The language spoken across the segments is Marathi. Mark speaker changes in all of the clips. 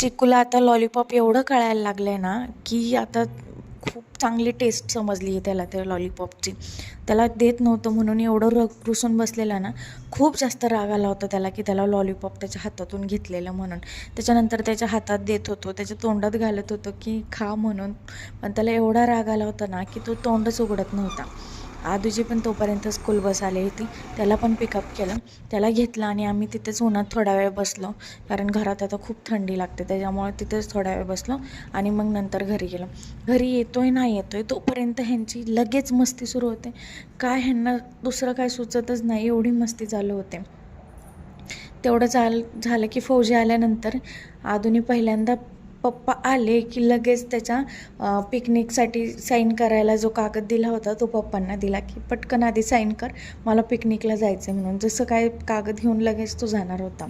Speaker 1: चिकूला आता लॉलीपॉप एवढं कळायला लागलं आहे ना, की आता खूप चांगली टेस्ट समजली आहे त्याला त्या लॉलीपॉपची. त्याला देत नव्हतं म्हणून एवढं रुसून बसलेला ना, खूप जास्त राग आला होता त्याला, की त्याला लॉलीपॉप त्याच्या हातातून घेतलेलं म्हणून. त्याच्यानंतर त्याच्या हातात देत होतो, त्याच्या तोंडात घालत होतो, की खा म्हणून. पण त्याला एवढा राग आला होता ना, की तो तोंडच उघडत नव्हता. आदूजी पण तोपर्यंत स्कूल बस आली होती. त्याला पण पिकअप केलं, त्याला घेतलं आणि आम्ही तिथेच उन्हात थोडा वेळ बसलो, कारण घरात आता खूप थंडी लागते. त्याच्यामुळे तिथेच थोडा वेळ बसलो आणि मग नंतर घरी गेलो. घरी येतोय नाही येतोय तोपर्यंत ह्यांची लगेच मस्ती सुरू होते. काय ह्यांना दुसरं काय सुचतच नाही, एवढी मस्ती चालू होते. तेवढं झालं की फौजी आल्यानंतर आदूने पहिल्यांदा पप्पा आले की लगेच त्याच्या पिकनिकसाठी साईन करायला जो कागद दिला होता तो पप्पांना दिला, की पटकन आधी साईन कर, मला पिकनिकला जायचं म्हणून. जसं काय कागद घेऊन लगेच तो जाणार होता.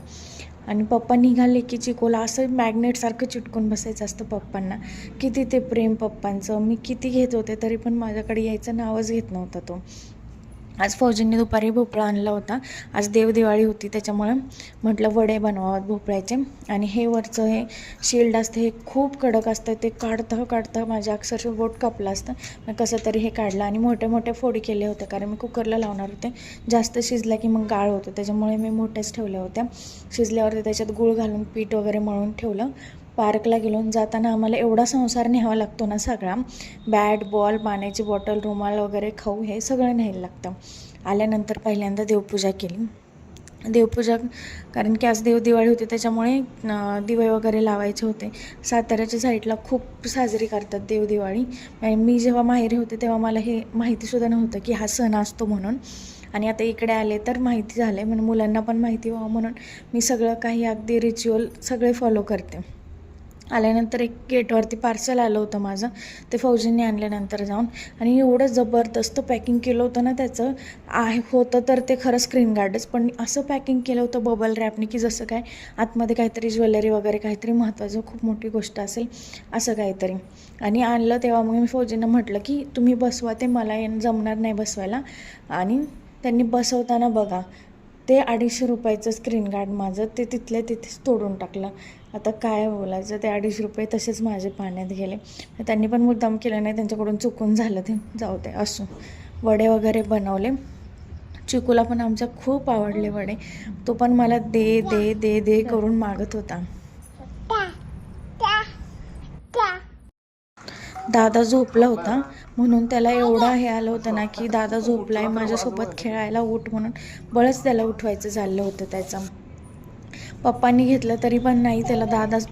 Speaker 1: आणि पप्पा निघाले की चिकोला असं मॅग्नेटसारखं चिटकून बसायचं असतं पप्पांना. किती ते प्रेम पप्पांचं. मी किती घेत होते तरी पण माझ्याकडे यायचं नावच घेत नव्हता तो. आज फौजींनी दुपारी भोपळा आणला होता. आज देवदिवाळी होती त्याच्यामुळे म्हटलं वडे बनवावेत भोपळ्याचे. आणि हे वरचं हे शील्ड असतं हे खूप कडक असतं, ते काढता माझ्या अक्षरशः बोट कापलं असतं. मग कसं तरी हे काढलं आणि मोठ्या मोठ्या फोडी केल्या होत्या, कारण मी कुकरला लावणार होते. जास्त शिजला की मग गाळ होतं, त्याच्यामुळे मी मोठ्याच ठेवल्या होत्या. शिजल्यावरती त्याच्यात गूळ घालून पीठ वगैरे मळून ठेवलं. पार्कला गेलो. जाताना आम्हाला एवढा संसार न्यावा लागतो ना सगळा, बॅट बॉल, पाण्याची बॉटल, रुमाल वगैरे, खाऊ, हे सगळं न्यायला लागतं. आल्यानंतर पहिल्यांदा देवपूजा केली. देवपूजा कारण की आज देवदिवाळी होती त्याच्यामुळे दिवे वगैरे लावायचे होते. साताऱ्याच्या साईडला खूप साजरी करतात देवदिवाळी. मी जेव्हा माहेरी होते तेव्हा मला हे माहितीसुद्धा नव्हतं की हा सण असतो म्हणून. आणि आता इकडे आले तर माहिती झालं आहे, म्हणून मुलांना पण माहिती व्हावं म्हणून मी सगळं काही अगदी रिच्युअल सगळे फॉलो करते. आल्यानंतर एक गेटवरती पार्सल आलं होतं माझं, ते फौजींनी आणल्यानंतर जाऊन. आणि एवढं जबरदस्त पॅकिंग केलं होतं ना त्याचं. होतं तर ते खरं स्क्रीन गार्डच, पण असं पॅकिंग केलं होतं बबल रॅपने की जसं काय आतमध्ये काहीतरी ज्वेलरी वगैरे काहीतरी महत्त्वाचं खूप मोठी गोष्ट असेल असं काहीतरी. आणि आणलं तेव्हा मग मी फौजींना म्हटलं की तुम्ही बसवा, ते मला जमणार नाही बसवायला. आणि त्यांनी बसवताना बघा, ते 250 रुपयाचं स्क्रीन गार्ड माझं ते तिथल्या तिथेच तोडून टाकलं. आता काय बोलायचं, ते 250 रुपये तसेच माझे पाण्यात गेले. त्यांनी पण मुद्दाम केलं नाही, त्यांच्याकडून चुकून झालं, ते जाऊ दे असो. वडे वगैरे बनवले. चिकूला पण आमच्या खूप आवडले वडे. तो पण मला दे दे दे दे करून मागत होता. दादा झोपला होता म्हणून त्याला एवढा हे आलं होतं ना, की दादा झोपलाय माझ्यासोबत खेळायला, उठ म्हणून बळच त्याला उठवायचं चाललं होतं त्याचं. पप्पांनी घेतलं तरी पण नाही, त्याला दादा